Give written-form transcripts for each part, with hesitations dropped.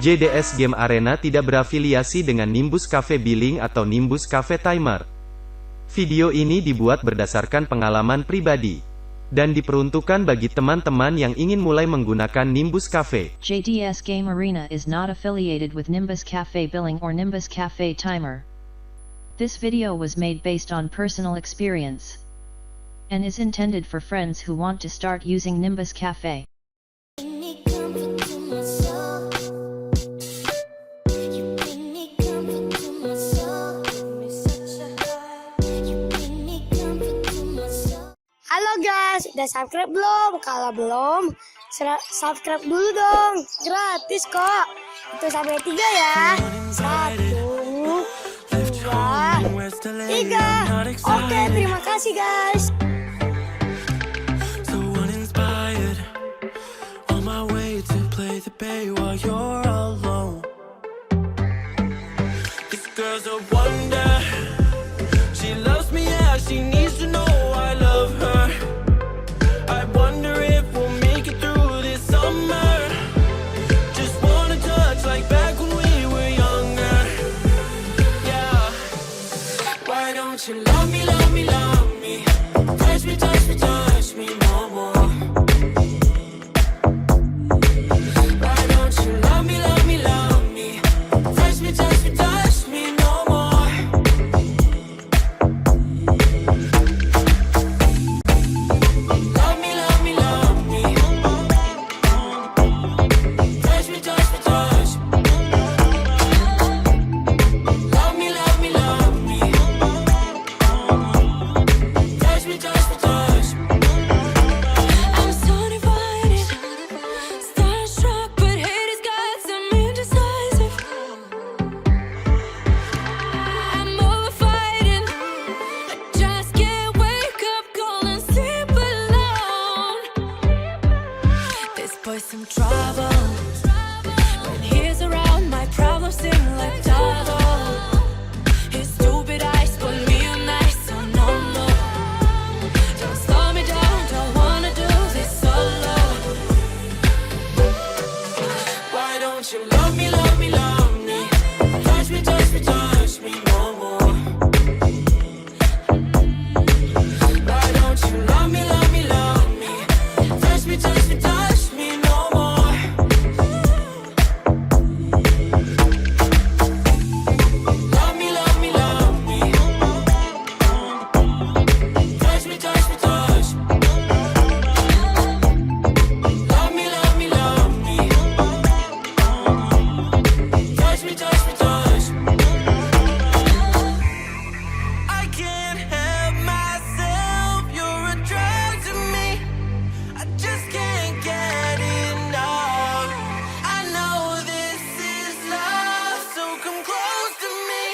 JDS Game Arena tidak berafiliasi dengan Nimbus Cafe Billing atau Nimbus Cafe Timer. Video ini dibuat berdasarkan pengalaman pribadi dan diperuntukkan bagi teman-teman yang ingin mulai menggunakan Nimbus Cafe. JDS Game Arena is not affiliated with Nimbus Cafe Billing or Nimbus Cafe Timer. This video was made based on personal experience and is intended for friends who want to start using Nimbus Cafe. Halo guys, udah subscribe belum? Kalau belum, subscribe dulu dong. Gratis kok. Itu sampai 3 ya. 1, 2, 3. Oke, terima kasih guys. You love me, love me, love me. Touch me, touch me, touch me no more. Why don't you love me, love me, love me? Touch me, touch me, touch me no more. Love me, love me, love me. Touch me, touch me, touch me. Love me, love me, love me. Some trouble when he's around, my problems seem like double. His stupid eyes put me on ice, so no, no. Don't slow me down, don't wanna do this solo. Why don't you love me, love me, love me? Touch me, touch me, touch me no more. Why don't you love me, love me, love me? Touch me, touch me, touch me no more. Love me, love me, love me. Touch me, touch me, touch me. Love me, love me, love me. Touch me, touch me, touch me. I can't help myself, you're a drug to me. I just can't get enough. I know this is love, so come close to me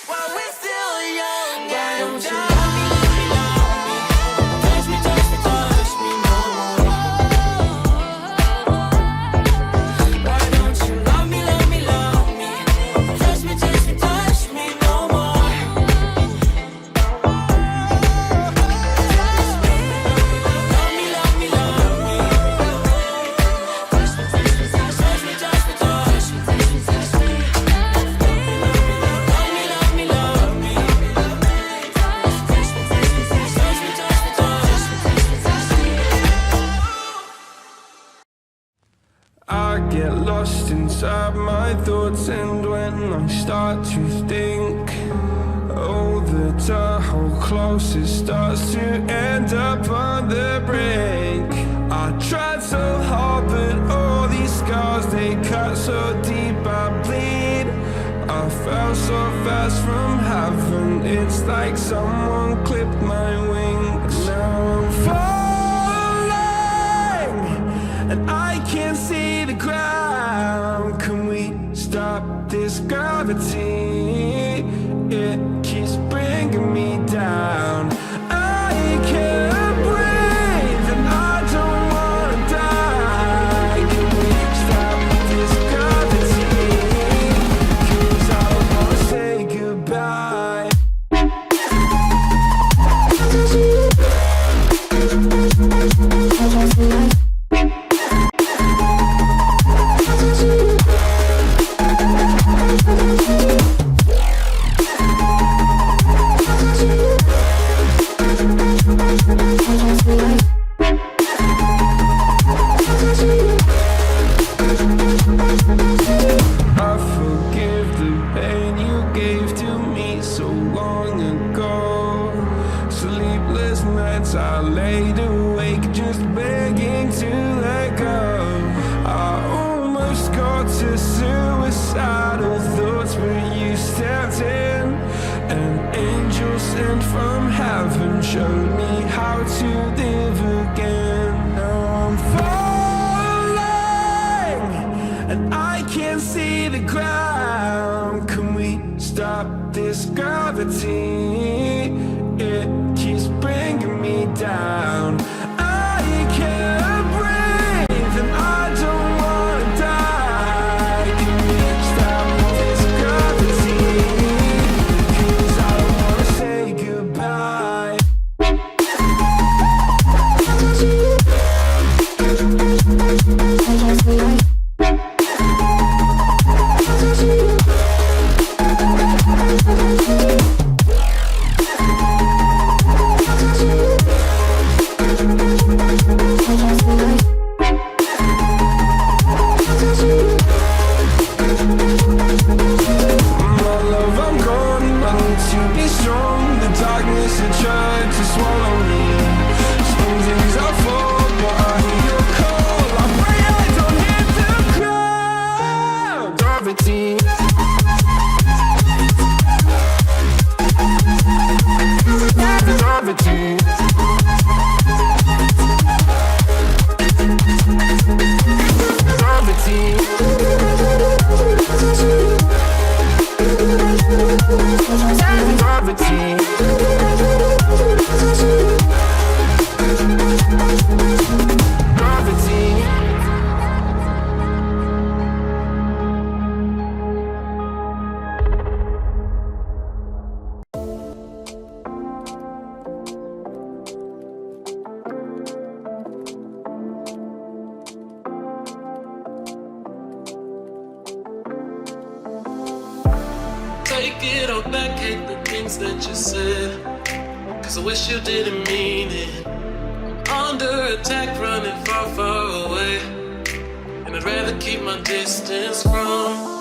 while we're still young. Why don't you love me, love me, love me? Touch me, touch me, touch me no more. Why don't you love me, love me, love me? Touch me, touch me, touch me no more. Love me, love me, love me. Touch me, touch me, touch me, touch me, touch me, touch me, touch me. Love me, love me, love me. Touch me, touch me, touch me, touch me, touch me, touch me, touch me. I get lost inside my thoughts, and when I start to think, oh, the Tahoe close, it starts to end up on the brink. I tried so hard, but all these scars, they cut so deep, I bleed. I fell so fast from heaven, it's like someone clipped my wings. Now I'm falling, and I can't see the ground. Can we stop this gravity? It keeps bringing me down. I can't breathe, and I don't wanna die. Can we stop this gravity? 'Cause I don't wanna say goodbye. suicidal thoughts, but you stepped in. An angel sent from heaven showed me how to live again. Now I'm falling, and I can't see the ground. Can we stop this gravity? It keeps bringing me down. I can't breathe, and I don't wanna die. Can we stop this gravity? 'Cause I don't wanna say goodbye. Take it all back, hate the things that you said, 'cause I wish you didn't mean it. I'm under attack, running far, far away, and I'd rather keep my distance from